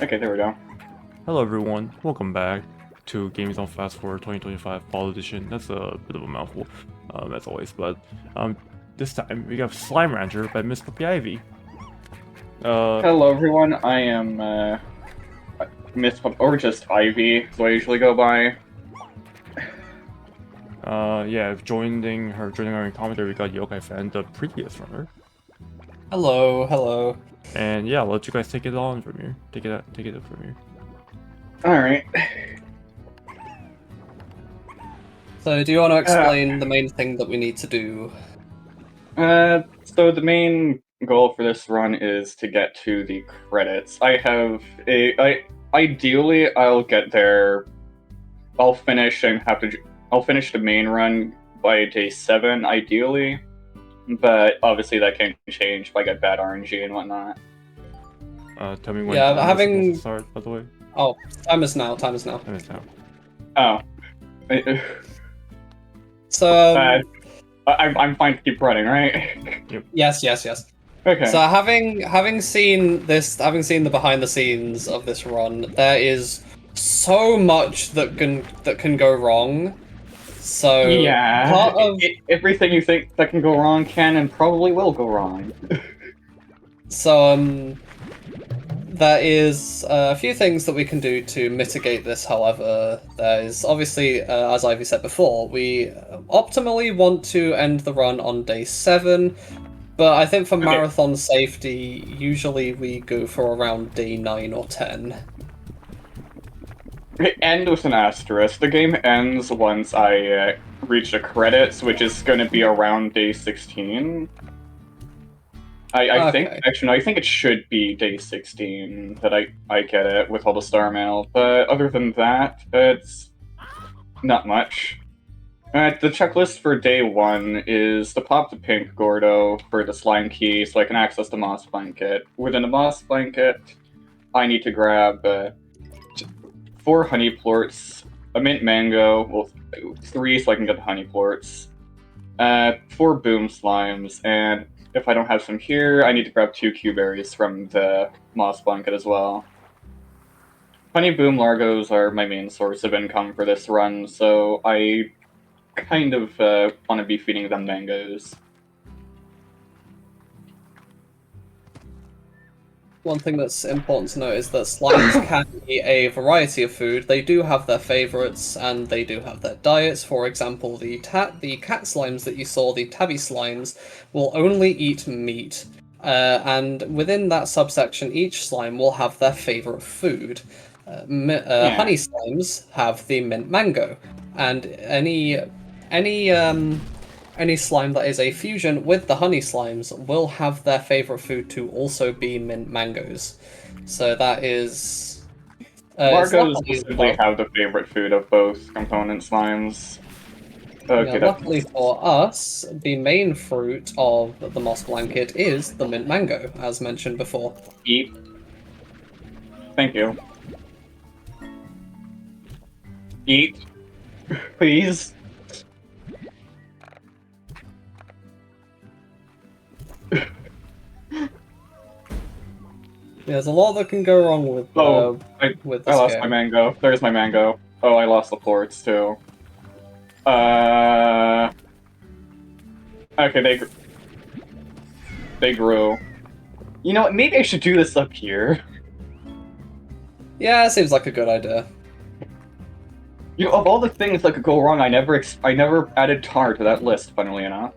Okay, there we go. Hello everyone, welcome back to Games on Fast Forward 2025 Fall Edition. That's a bit of a mouthful, as always, but this time we have Slime Rancher by MissPuppyIvy. Hello, everyone. I am or just Ivy, so I usually go by. Yeah, joining her in commentary, we got Yokai Fan, the previous runner. Hello, hello. And yeah, I'll let you guys take it on from here. Take it up from here. All right. So, do you want to explain the main thing that we need to do? So the main goal for this run is to get to the credits. Ideally, I'll get there. I'll finish the main run by day 7, ideally. But obviously that can change if I get bad RNG and whatnot. Tell me when Yeah, time is supposed to start, by the way. Oh, time is now. Time is now. Time is now. Oh. So, I'm fine to keep running, right? Yep. yes. Okay. So, having seen the behind the scenes of this run, there is so much that can go wrong. So Yeah, everything you think that can go wrong can and probably will go wrong. So, there is a few things that we can do to mitigate this, however. There is obviously, as Ivy said before, we optimally want to end the run on day 7, but I think for marathon safety, usually we go for around day 9 or 10. End with an asterisk. The game ends once I reach the credits, which is going to be around day 16. I think it should be day 16 that I get it with all the star mail, but other than that, it's not much. The checklist for day 1 is to pop the pink Gordo for the slime key so I can access the moss blanket. Within the moss blanket, I need to grab 4 honey plorts, a mint mango, well, 3 so I can get the honey plorts, 4 boom slimes, and if I don't have some here, I need to grab 2 Q-berries from the moss blanket as well. Honey boom largos are my main source of income for this run, so I kind of want to be feeding them mangoes. One thing that's important to note is that slimes can eat a variety of food. They do have their favorites, and they do have their diets. For example, the cat slimes that you saw, the tabby slimes, will only eat meat. And within that subsection, each slime will have their favorite food. Honey slimes have the mint mango, and any slime that is a fusion with the honey slimes will have their favorite food to also be mint mangoes. So that is. Largos simply have the favorite food of both component slimes. Okay, luckily for us, the main fruit of the moss blanket is the mint mango, as mentioned before. Eat. Thank you. Eat. Please. There's a lot that can go wrong with with this I lost game. my mango. There's my mango. Oh, I lost the plorts too. Okay, they grew. You know what? Maybe I should do this up here. Yeah, it seems like a good idea. You know, of all the things that could go wrong, I never added tar to that list. Funnily enough.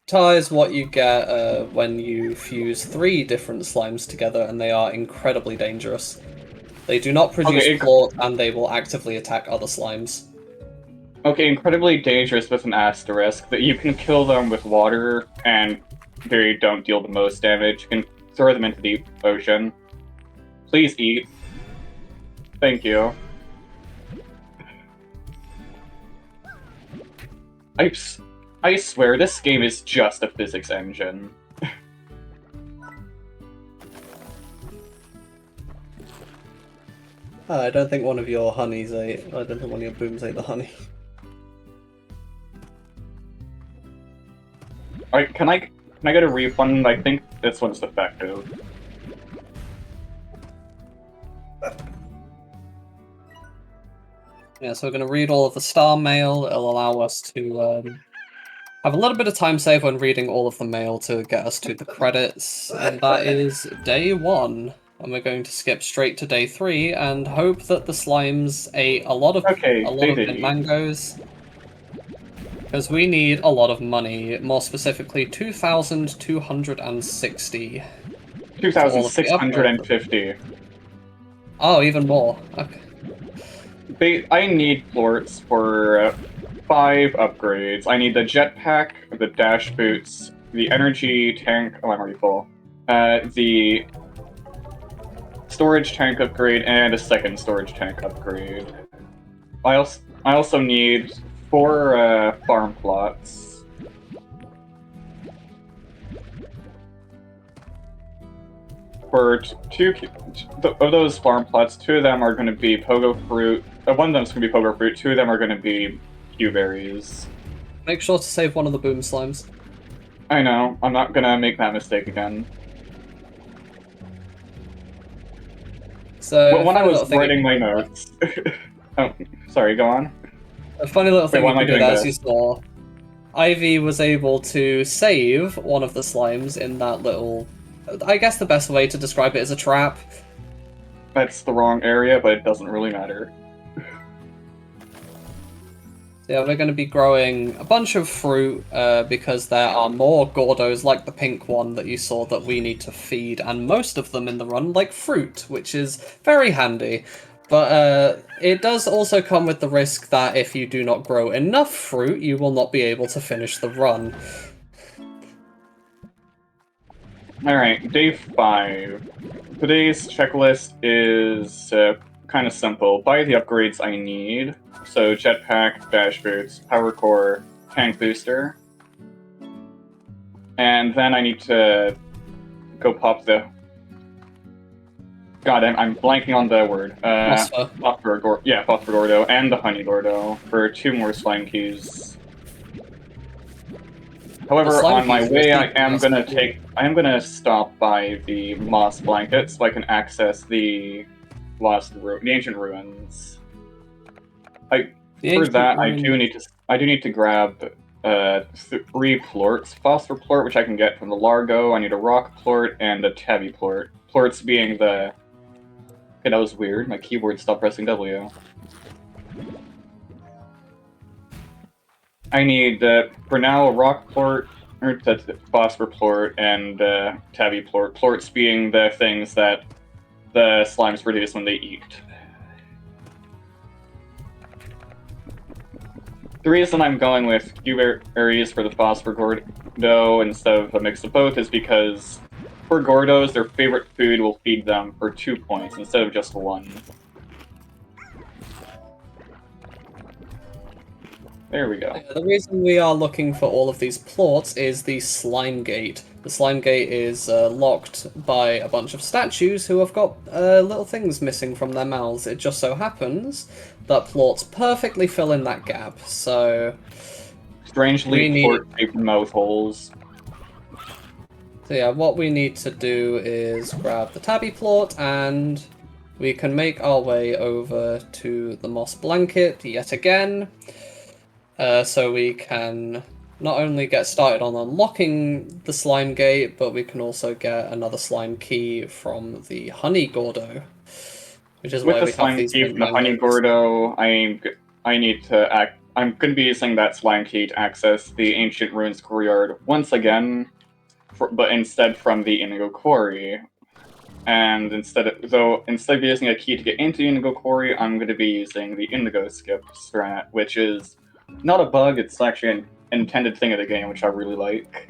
Tar is what you get when you fuse 3 different slimes together, and they are incredibly dangerous. They do not produce plort, and they will actively attack other slimes. Okay, incredibly dangerous with an asterisk, that you can kill them with water, and they don't deal the most damage. You can throw them into the ocean. Please eat. Thank you. I swear, this game is just a physics engine. I don't think one of your honeys ate. I don't think one of your booms ate the honey. Alright, can I get a refund? I think this one's defective. Yeah, so we're going to read all of the star mail. It'll allow us to have a little bit of time save when reading all of the mail to get us to the credits. And that is day 1. And we're going to skip straight to day 3 and hope that the slimes ate a lot of Okay, they did mint eat. mangoes. Because we need a lot of money, more specifically 2,260. 2,650. Oh, even more. Okay. I need plorts for 5 upgrades. I need the jetpack, the dash boots, the energy tank. Oh, I'm already full. The storage tank upgrade, and a second storage tank upgrade. I also need 4 farm plots. For 2 of those farm plots, 2 of them are going to be pogo fruit. One of them's going to be pogo fruit. 2 of them are going to be berries. Make sure to save one of the boom slimes. I know. I'm not going to make that mistake again. So But when I was writing my notes... oh, sorry, go on. A funny little thing why you am I can do doing as you this? saw. Ivy was able to save one of the slimes in that little... I guess the best way to describe it is a trap. That's the wrong area, but it doesn't really matter. Yeah, we're going to be growing a bunch of fruit because there are more Gordos like the pink one that you saw that we need to feed, and most of them in the run like fruit, which is very handy. But it does also come with the risk that if you do not grow enough fruit, you will not be able to finish the run. Alright, day 5. Today's checklist is kind of simple. Buy the upgrades I need. So jetpack, dash boots, power core, tank booster. And then I need to go pop the... God, I'm blanking on the word. Phosphor. Phosphor Gordo and the Honey Gordo for 2 more slime keys. However, on my way, I am gonna stop by the moss blanket so I can access the the ancient ruins. I do need to grab 3 plorts. Phosphor plort, which I can get from the Largo. I need a rock plort and a tabby plort. Plorts being the... Okay, that was weird. My keyboard stopped pressing W. I need, for now, a rock plort, or phosphor plort, and tabby plort. Plorts being the things that the slimes produce when they eat. The reason I'm going with berries for the phosphor Gordo instead of a mix of both is because for Gordos, their favorite food will feed them for 2 points instead of just 1. There we go. The reason we are looking for all of these plorts is the slime gate. The slime gate is locked by a bunch of statues who have got little things missing from their mouths. It just so happens that plorts perfectly fill in that gap, so... Strangely plort-shaped mouth holes. So yeah, what we need to do is grab the tabby plort, and we can make our way over to the moss blanket yet again. So we can not only get started on unlocking the slime gate, but we can also get another slime key from the Honey Gordo, which is why we have these key from the Honey Gordo, I'm going to be using that slime key to access the Ancient Ruins Courtyard once again, but instead from the Indigo Quarry. And instead of using a key to get into the Indigo Quarry, I'm going to be using the Indigo Skip strat, which is not a bug, it's actually an intended thing of the game, which I really like.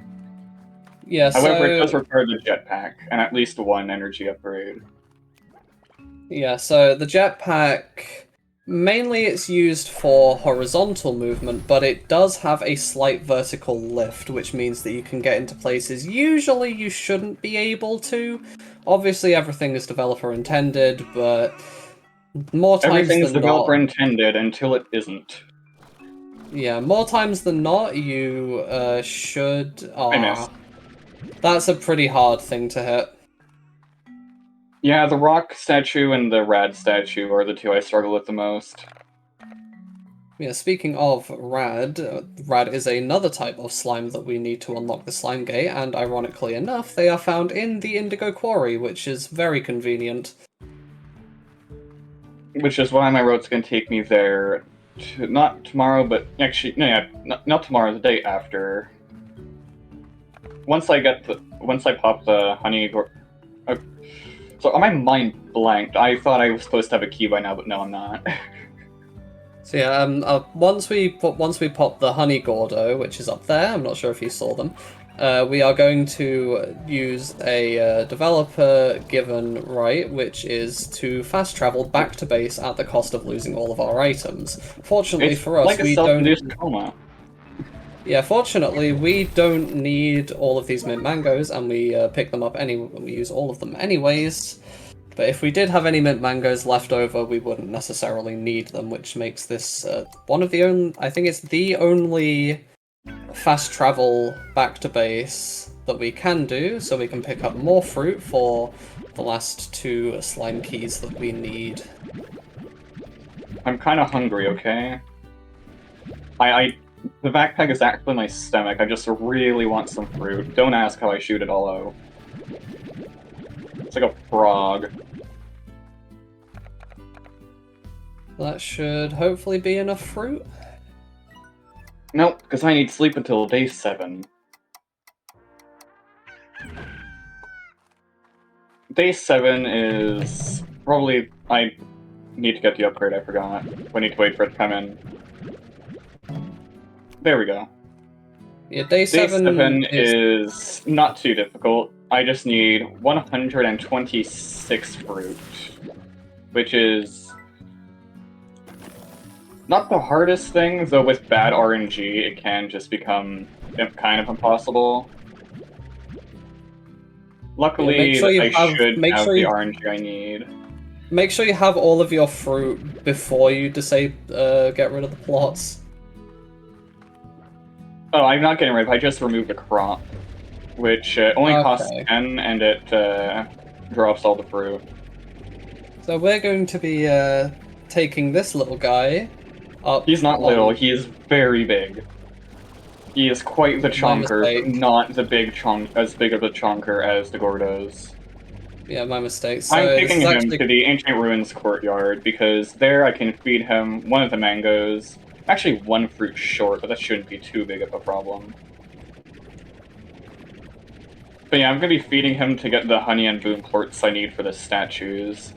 Yeah, However, it does require the jetpack, and at least 1 energy upgrade. Yeah, so the jetpack, mainly it's used for horizontal movement, but it does have a slight vertical lift, which means that you can get into places usually you shouldn't be able to. Obviously, everything is developer intended, but more times Everything's than developer not... intended until it isn't. Yeah, more times than not, you should... I missed. That's a pretty hard thing to hit. Yeah, the rock statue and the rad statue are the 2 I struggle with the most. Yeah, speaking of Rad, Rad is another type of slime that we need to unlock the slime gate, and ironically enough, they are found in the Indigo Quarry, which is very convenient. Which is why my road's gonna take me there, not tomorrow, but actually, no, yeah, not tomorrow, the day after. Once I pop the honey. So my mind blanked. I thought I was supposed to have a key by now, but no, I'm not. So yeah, once we pop the honey Gordo, which is up there, I'm not sure if you saw them. We are going to use a developer given right, which is to fast travel back to base at the cost of losing all of our items. Fortunately It's for us, like a we self-induced don't. coma. Yeah, fortunately, we don't need all of these mint mangoes, and we pick them up we use all of them anyways. But if we did have any mint mangoes left over, we wouldn't necessarily need them, which makes this one of the only. I think it's the only fast travel back to base that we can do, so we can pick up more fruit for the last 2 slime keys that we need. I'm kind of hungry, okay? The backpack is actually my stomach. I just really want some fruit. Don't ask how I shoot it all out. It's like a frog. That should hopefully be enough fruit. Nope, because I need sleep until day 7. Day 7 is probably... I need to get the upgrade, I forgot. I need to wait for it to come in. There we go. Yeah, day 7 is not too difficult. I just need 126 fruit, which is not the hardest thing, though with bad RNG it can just become kind of impossible. Luckily, yeah, I should have the RNG I need. Make sure you have all of your fruit before you get rid of the plots. Oh, I'm not getting rid of it, I just removed the crop, which only costs 10, and it drops all the fruit. So we're going to be taking this little guy up. He's not little, he is very big. He is quite the chonker, but not the as big of a chonker as the Gordos. Yeah, my mistake. So I'm taking him to the Ancient Ruins courtyard, because there I can feed him one of the mangoes. Actually, 1 fruit short, but that shouldn't be too big of a problem. But yeah, I'm gonna be feeding him to get the honey and boom plorts I need for the statues.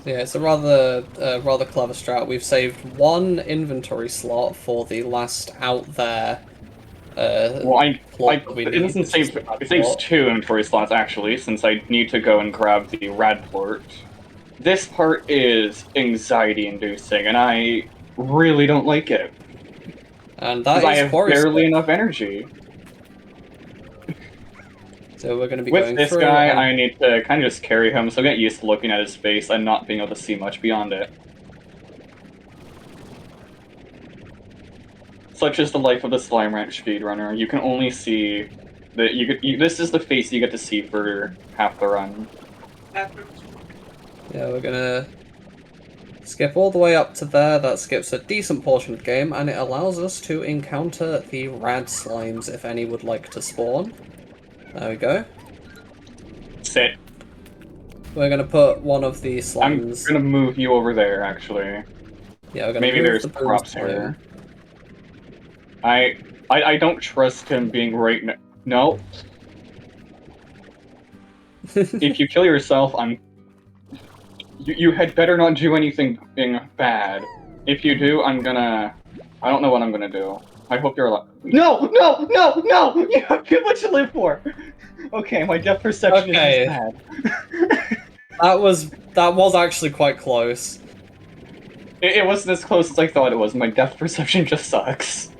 Yeah, it's a rather clever strat. We've saved 1 inventory slot for the last out there. It saves 2 inventory slots actually, since I need to go and grab the rad plort. This part is anxiety-inducing, and I really don't like it. And that is I have barely enough energy. So we're going to be with going this through guy, I need to kind of just carry him, so get used to looking at his face and not being able to see much beyond it. Such is the life of the Slime Ranch speedrunner. You can only see this is the face you get to see for half the run. Yeah, we're gonna skip all the way up to there. That skips a decent portion of the game, and it allows us to encounter the rad slimes if any would like to spawn. There we go. Sit. We're gonna put one of the slimes. I'm gonna move you over there, actually. Yeah, we're gonna maybe move there's the props here. I don't trust him being right now. No. If you kill yourself, You had better not do anything bad. If you do, I don't know what I'm gonna do. I hope you're alive. No! No! No! No! You have too much to live for! Okay, my depth perception is bad. That was actually quite close. It wasn't as close as I thought it was. My depth perception just sucks.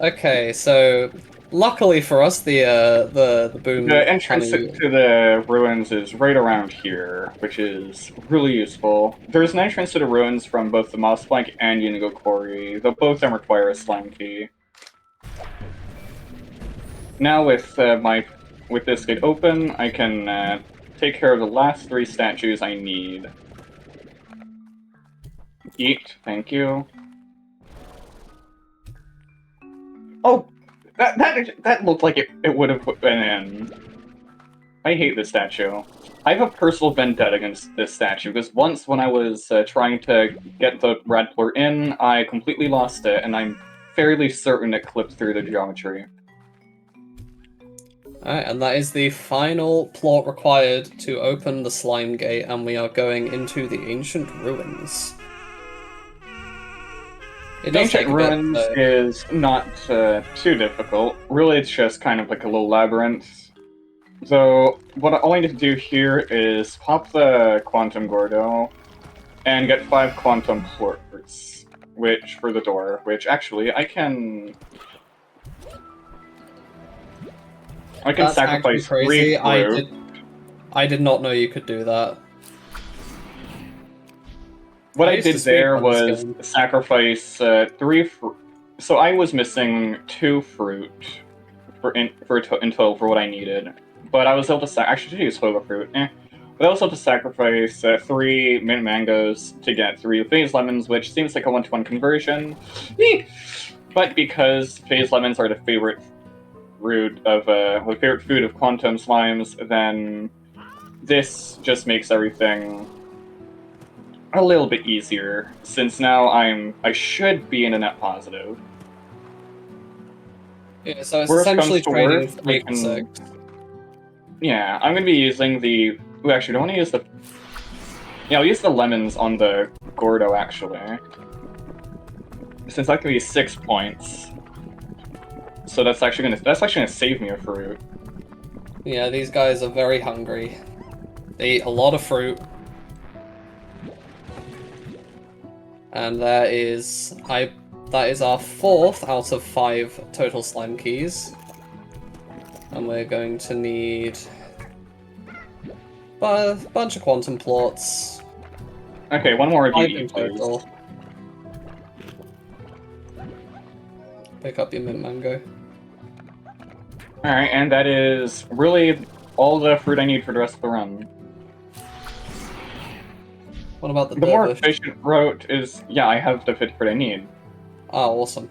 Okay, so luckily for us, the boom. The entrance to the ruins is right around here, which is really useful. There's an entrance to the ruins from both the Moss Plank and Unigo Quarry, though both of them require a slime key. Now with this gate open, I can take care of the last 3 statues I need. Eat, thank you. Oh, that looked like it would have been in. I hate this statue. I have a personal vendetta against this statue, because once when I was trying to get the red plort in, I completely lost it, and I'm fairly certain it clipped through the geometry. Alright, and that is the final plot required to open the slime gate, and we are going into the ancient ruins. It The does Ancient take a bit, Ruins though. is not too difficult. Really, it's just kind of like a little labyrinth. So, all I need to do here is pop the Quantum Gordo and get 5 Quantum Plorts, which, for the door, which actually I can That's actually sacrifice 3 crazy. fruit. I did not know you could do that. What I used to did there speedrun this was game. sacrifice 3 fruit. So I was missing 2 fruit in total for what I needed. But I was able to actually use Hoga fruit. But I was able to sacrifice 3 mint mangoes to get 3 phase lemons, which seems like a 1-to-1 conversion. But because phase lemons are the favorite food of quantum slimes, then this just makes everything a little bit easier, since now I should be in a net positive. Yeah, so it's Worst essentially comes to trading worst, 3 for 6. Yeah, I'm gonna be using the... Ooh, actually, I don't want to use the... Yeah, I'll use the lemons on the Gordo, actually. Since that can be 6 points. So that's actually gonna save me a fruit. Yeah, these guys are very hungry. They eat a lot of fruit. And that is our 4th out of 5 total slime keys. And we're going to need a bunch of quantum plorts. Okay, one more of 5 you in eat, please. total. Pick up your mint mango. Alright, and that is really all the fruit I need for the rest of the run. What about the The more dervish? efficient route is... Yeah, I have the fruit I need. Oh, awesome.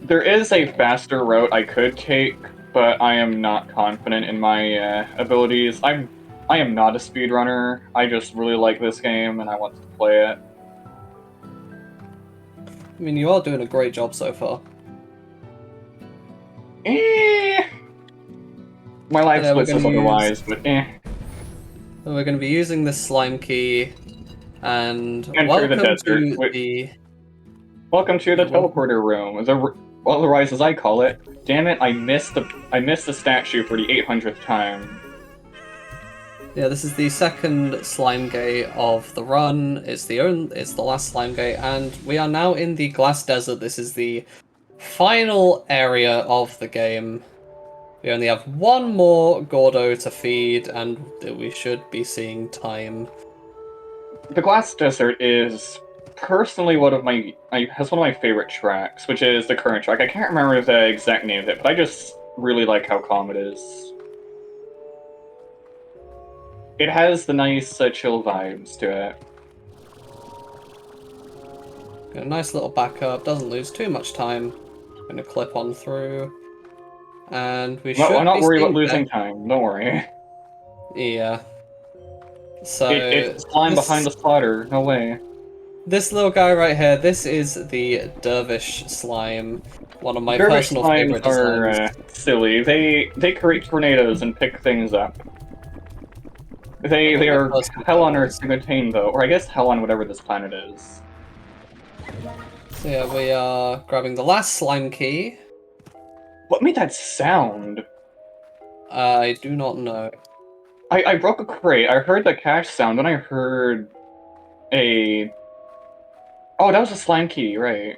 There is a faster route I could take, but I am not confident in my abilities. I am not a speedrunner. I just really like this game and I want to play it. I mean, you are doing a great job so far. My life Yeah, split says otherwise, but We're going to be using this slime key, and Enter the welcome desert. to the... Welcome to the Yeah, welcome. teleporter room. Otherwise, as I call it. Damn it! I missed the statue for the 800th time. Yeah, this is the second slime gate of the run. It's the last slime gate, and we are now in the glass desert. This is the final area of the game. We only have one more Gordo to feed, and we should be seeing time. The Glass Desert is personally has one of my favorite tracks, which is the current track. I can't remember the exact name of it, but I just really like how calm it is. It has the nice, chill vibes to it. Got a nice little backup, doesn't lose too much time. Gonna clip on through. And we should I'm not be worried about seeing losing Beck. time, don't worry. Yeah. So It's slime behind the slaughter, no way. this little guy right here, this is the dervish slime. One of my Dervish personal slimes favorite are designs. silly. They create tornadoes and pick things up. They One of my are personal hell on favorites. earth to contain, though, or I guess hell on whatever this planet is. So yeah, we are grabbing the last slime key. What made that sound? I do not know. I broke a crate. I heard the cash sound, then I heard a... Oh, that was a slime key, right.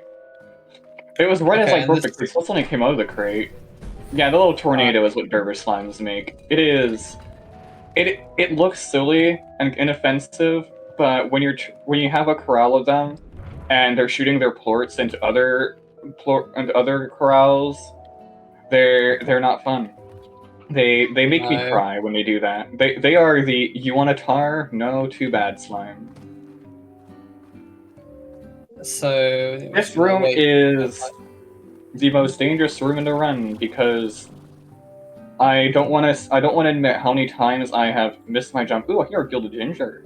It was right as Okay, I and broke this... the crate, so something came out of the crate. Yeah, the little tornado is what dervish slimes make. It is... It looks silly and inoffensive, but when you have a corral of them, and they're shooting their plorts into other corrals, they're not fun. They make me No. cry when they do that. They are the you want a tar? No, too bad slime. So This room wait. is the most dangerous room in the run because I don't want to admit how many times I have missed my jump. Ooh, I hear a gilded ginger.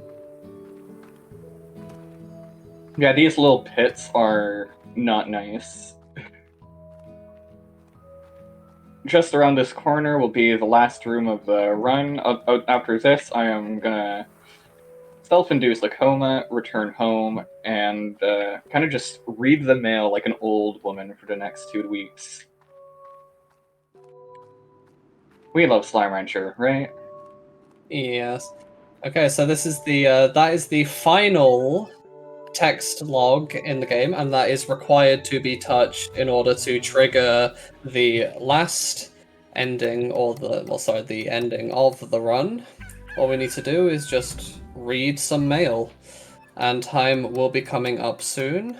Yeah, these little pits are not nice. Just around this corner will be the last room of the run. After this, I am gonna self-induce a coma, return home, and kind of just read the mail like an old woman for the next 2 weeks. We love Slime Rancher, right? Yes. Okay, so this is the that is the final text log in the game, and that is required to be touched in order to trigger the last ending, or the ending of the run. All we need to do is just read some mail, and time will be coming up soon.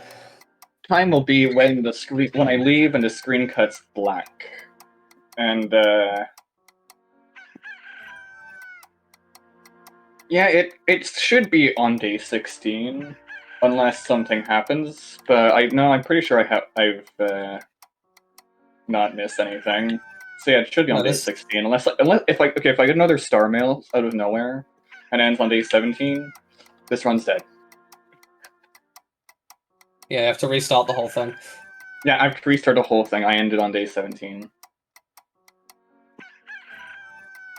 Time will be when when I leave and the screen cuts black. And yeah, it should be on day 16, unless something happens. But I'm pretty sure I've not missed anything. So yeah, it should be on No, day 16, unless if I get another star mail out of nowhere, and it ends on day 17, this run's dead. Yeah, you have to restart the whole thing. Yeah, I've restarted the whole thing. I ended on day 17.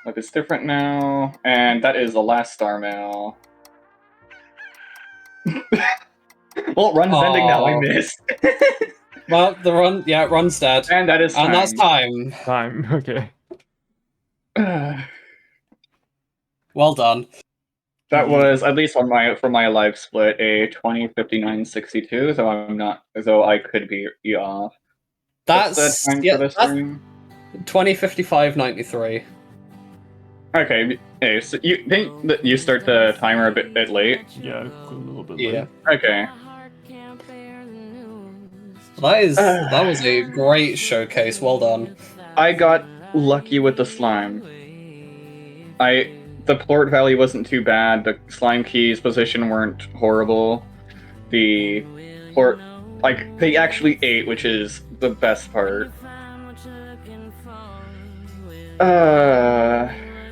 Look, it's different now, and that is the last star mail. Well, run's ending now. I missed. Well, run's dead, And that is time. and that's time. Time. Okay. Well done. That was, at least for my live split, a 20:59:62. Though I could be off. What's the time for this stream? 20:55:93. Okay, hey, so you think that you start the timer a bit late? Yeah, a little bit Yeah. late. Okay. That was a great showcase. Well done. I got lucky with the slime. The port value wasn't too bad. The slime keys position weren't horrible. The port, like, they actually ate, which is the best part.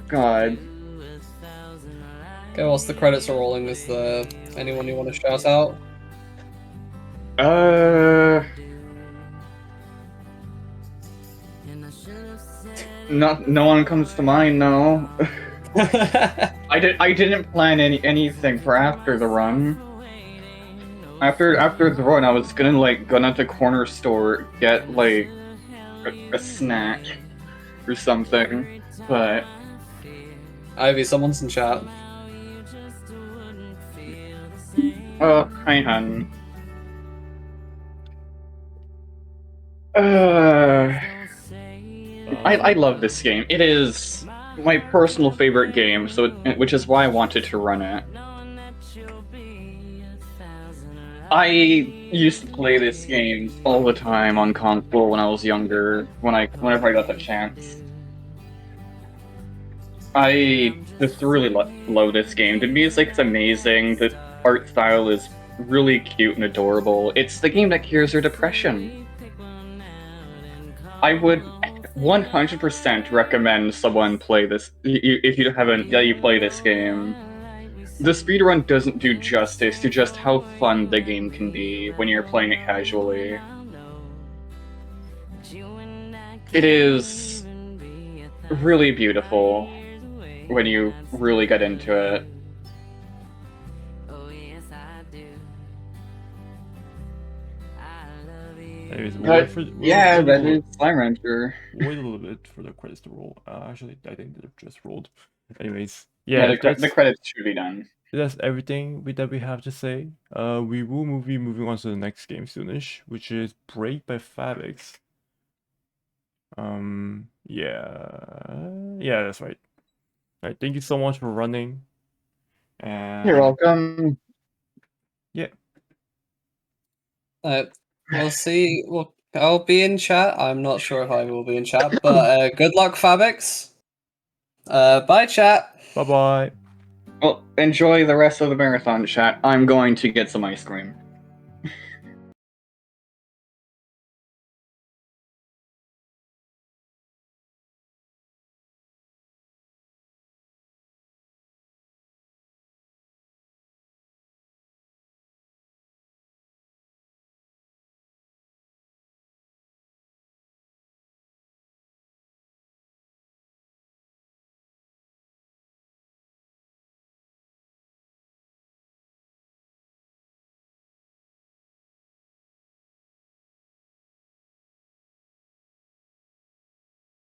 God. Okay, whilst the credits are rolling, is there anyone you want to shout out? No one comes to mind, no. I didn't plan anything for after the run. After the run, I was gonna go down to corner store, get like a snack or something, but Ivy, someone's in chat. oh, hi hun. I love this game. It is my personal favorite game, which is why I wanted to run it. I used to play this game all the time on console when I was younger, whenever I got the chance. I just really love this game. The music's amazing, the art style is really cute and adorable. It's the game that cures your depression. I would 100% recommend someone play this if you haven't. Yeah, you play this game. The speedrun doesn't do justice to just how fun the game can be when you're playing it casually. It is really beautiful when you really get into it. Anyways, that is Slime Rancher. Wait a little bit for the credits to roll. Actually, I think they've just rolled. Anyways, yeah, the credits should be done. That's everything that we have to say. We will be moving on to the next game soonish, which is Break by Fabix. Yeah, that's right. All right, thank you so much for running. And you're welcome. Yeah. We'll see. I'll be in chat. I'm not sure if I will be in chat, but good luck, Fabix. Bye, chat. Bye bye. Well, enjoy the rest of the marathon, chat. I'm going to get some ice cream.